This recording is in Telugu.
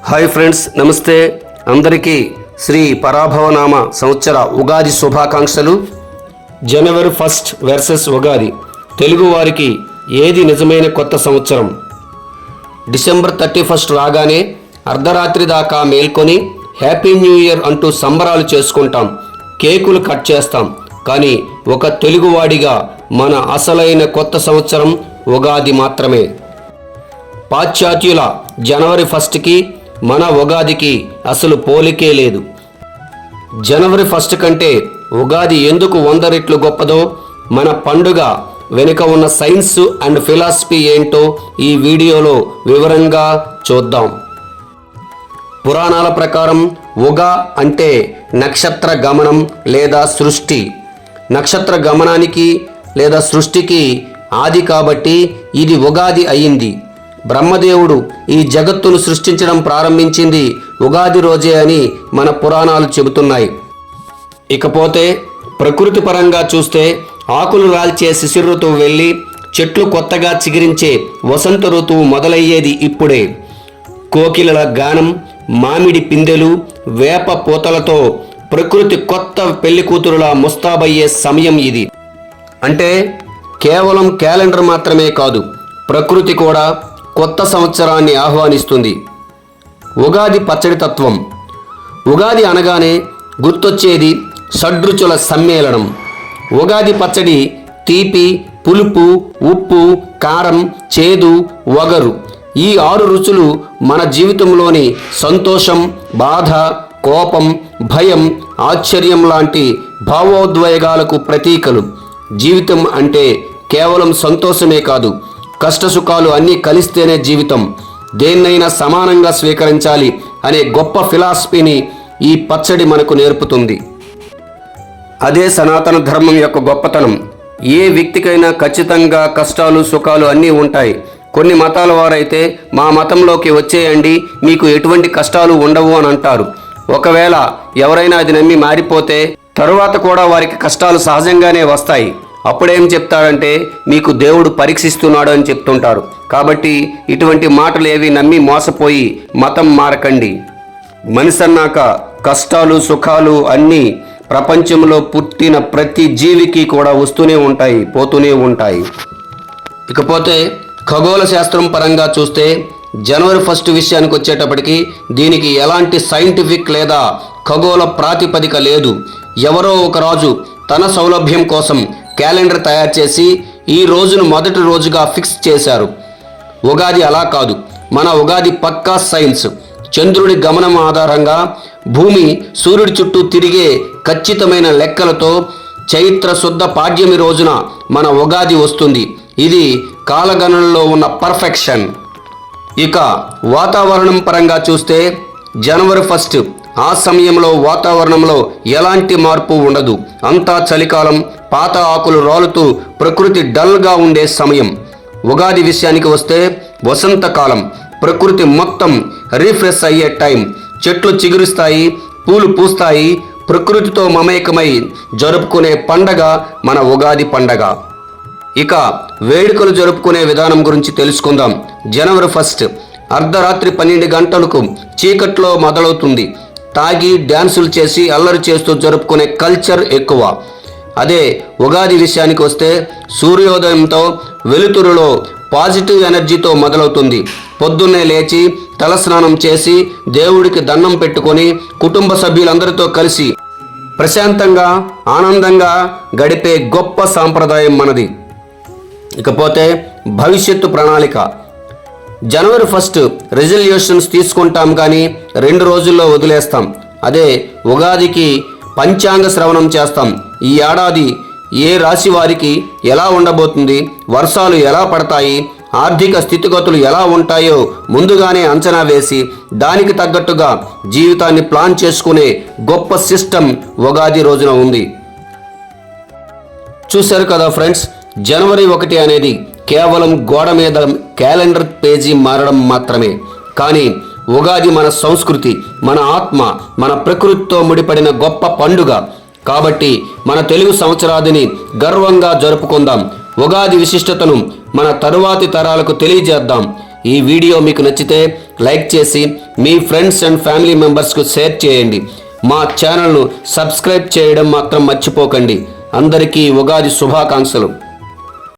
హాయ్ ఫ్రెండ్స్, నమస్తే. అందరికీ శ్రీ పరాభవనామ సంవత్సర ఉగాది శుభాకాంక్షలు. జనవరి 1 వర్సెస్ ఉగాది. తెలుగు వారికి ఏది నిజమైన కొత్త సంవత్సరం? డిసెంబర్ 31 రాగానే అర్ధరాత్రి దాకా మేల్కొని హ్యాపీ న్యూ ఇయర్ అంటూ సంబరాలు చేసుకుంటాం, కేకులు కట్ చేస్తాం. కానీ ఒక తెలుగువాడిగా మన అసలైన కొత్త సంవత్సరం ఉగాది మాత్రమే. పాశ్చాత్యుల జనవరి 1కి మన ఉగాదికి అసలు పోలికే లేదు. జనవరి 1 కంటే ఉగాది ఎందుకు 100 రెట్లు గొప్పదో, మన పండుగ వెనుక ఉన్న సైన్స్ అండ్ ఫిలాసఫీ ఏంటో ఈ వీడియోలో వివరంగా చూద్దాం. పురాణాల ప్రకారం ఉగా అంటే నక్షత్ర గమనం లేదా సృష్టి. నక్షత్ర గమనానికి లేదా సృష్టికి ఆది కాబట్టి ఇది ఉగాది అయింది. బ్రహ్మదేవుడు ఈ జగత్తును సృష్టించడం ప్రారంభించింది ఉగాది రోజే అని మన పురాణాలు చెబుతున్నాయి. ఇకపోతే ప్రకృతి పరంగా చూస్తే ఆకులు రాల్చే శిశిర ఋతువు వెళ్ళి చెట్లు కొత్తగా చిగురించే వసంత ఋతువు మొదలయ్యేది ఇప్పుడే. కోకిలల గానం, మామిడి పిందెలు, వేప పూతలతో ప్రకృతి కొత్త పెళ్లి కూతురులా ముస్తాబయ్యే సమయం ఇది. అంటే కేవలం క్యాలెండర్ మాత్రమే కాదు, ప్రకృతి కూడా కొత్త సంవత్సరాన్ని ఆహ్వానిస్తుంది. ఉగాది పచ్చడి తత్వం. ఉగాది అనగానే గుర్తొచ్చేది షడ్రుచుల సమ్మేళనం. ఉగాది పచ్చడి తీపి, పులుపు, ఉప్పు, కారం, చేదు, వగరు, ఈ 6 రుచులు మన జీవితంలోని సంతోషం, బాధ, కోపం, భయం, ఆశ్చర్యం లాంటి భావోద్వేగాలకు ప్రతీకలు. జీవితం అంటే కేవలం సంతోషమే కాదు, కష్టసుఖాలు అన్నీ కలిస్తేనే జీవితం. దేన్నైనా సమానంగా స్వీకరించాలి అనే గొప్ప ఫిలాసఫీని ఈ పచ్చడి మనకు నేర్పుతుంది. అదే సనాతన ధర్మం యొక్క గొప్పతనం. ఏ వ్యక్తికైనా ఖచ్చితంగా కష్టాలు సుఖాలు అన్నీ ఉంటాయి. కొన్ని మతాల వారైతే మా మతంలోకి వచ్చేయండి, మీకు ఎటువంటి కష్టాలు ఉండవు అని అంటారు. ఒకవేళ ఎవరైనా అది నమ్మి మారిపోతే తరువాత కూడా వారికి కష్టాలు సహజంగానే వస్తాయి. అప్పుడేం చెప్తాడంటే మీకు దేవుడు పరీక్షిస్తున్నాడు అని చెప్తుంటారు. కాబట్టి ఇటువంటి మాటలు ఏవి నమ్మి మోసపోయి మతం మారకండి. మనిషి అన్నాక కష్టాలు సుఖాలు అన్నీ ప్రపంచంలో పుట్టిన ప్రతి జీవికి కూడా వస్తూనే ఉంటాయి, పోతూనే ఉంటాయి. ఇకపోతే ఖగోళ శాస్త్రం పరంగా చూస్తే జనవరి 1 విషయానికి వచ్చేటప్పటికి దీనికి ఎలాంటి సైంటిఫిక్ లేదా ఖగోళ ప్రాతిపదిక లేదు. ఎవరో ఒక రాజు తన సౌలభ్యం కోసం క్యాలెండర్ తయారు చేసి ఈ రోజును మొదటి రోజుగా ఫిక్స్ చేశారు. ఉగాది అలా కాదు. మన ఉగాది పక్కా సైన్స్. చంద్రుడి గమనం ఆధారంగా భూమి సూర్యుడి చుట్టూ తిరిగే ఖచ్చితమైన లెక్కలతో చైత్ర శుద్ధ పాడ్యమి రోజున మన ఉగాది వస్తుంది. ఇది కాలగణనలో ఉన్న పర్ఫెక్షన్. ఇక వాతావరణం పరంగా చూస్తే జనవరి 1 ఆ సమయంలో వాతావరణంలో ఎలాంటి మార్పు ఉండదు. అంతా చలికాలం, పాత ఆకులు రాలుతూ ప్రకృతి డల్గా ఉండే సమయం. ఉగాది విషయానికి వస్తే వసంతకాలం. ప్రకృతి మొత్తం రీఫ్రెష్ అయ్యే టైం. చెట్లు చిగురిస్తాయి, పూలు పూస్తాయి. ప్రకృతితో మమేకమై జరుపుకునే పండగ మన ఉగాది పండగ. ఇక వేడుకలు జరుపుకునే విధానం గురించి తెలుసుకుందాం. జనవరి 1 అర్ధరాత్రి 12 గంటలకు చీకట్లో మొదలవుతుంది. తాగి డ్యాన్సులు చేసి అల్లరి చేస్తూ జరుపుకునే కల్చర్ ఎక్కువ. అదే ఉగాది విషయానికి వస్తే సూర్యోదయంతో వెలుతురులో పాజిటివ్ ఎనర్జీతో మొదలవుతుంది. పొద్దున్నే లేచి తలస్నానం చేసి దేవుడికి దండం పెట్టుకొని కుటుంబ సభ్యులందరితో కలిసి ప్రశాంతంగా ఆనందంగా గడిపే గొప్ప సాంప్రదాయం మనది. ఇకపోతే భవిష్యత్తు ప్రణాళిక. జనవరి 1 రెజల్యూషన్స్ తీసుకుంటాం కానీ 2 రోజుల్లో వదిలేస్తాం. అదే ఉగాదికి పంచాంగ శ్రవణం చేస్తాం. ఈ ఏడాది ఏ రాశి వారికి ఎలా ఉండబోతుంది, వర్షాలు ఎలా పడతాయి, ఆర్థిక స్థితిగతులు ఎలా ఉంటాయో ముందుగానే అంచనా వేసి దానికి తగ్గట్టుగా జీవితాన్ని ప్లాన్ చేసుకునే గొప్ప సిస్టమ్ ఉగాది రోజున ఉంది. చూశారు కదా ఫ్రెండ్స్, జనవరి 1 అనేది కేవలం గోడ మీద క్యాలెండర్ పేజీ మారడం మాత్రమే. కానీ ఉగాది మన సంస్కృతి, మన ఆత్మ, మన ప్రకృతితో ముడిపడిన గొప్ప పండుగ. కాబట్టి మన తెలుగు సంవత్సరాదిని గర్వంగా జరుపుకుందాం. ఉగాది విశిష్టతను మన తరువాతి తరాలకు తెలియజేద్దాం. ఈ వీడియో మీకు నచ్చితే లైక్ చేసి మీ ఫ్రెండ్స్ అండ్ ఫ్యామిలీ మెంబర్స్కు షేర్ చేయండి. మా ఛానల్ను సబ్స్క్రైబ్ చేయడం మాత్రం మర్చిపోకండి. అందరికీ ఉగాది శుభాకాంక్షలు.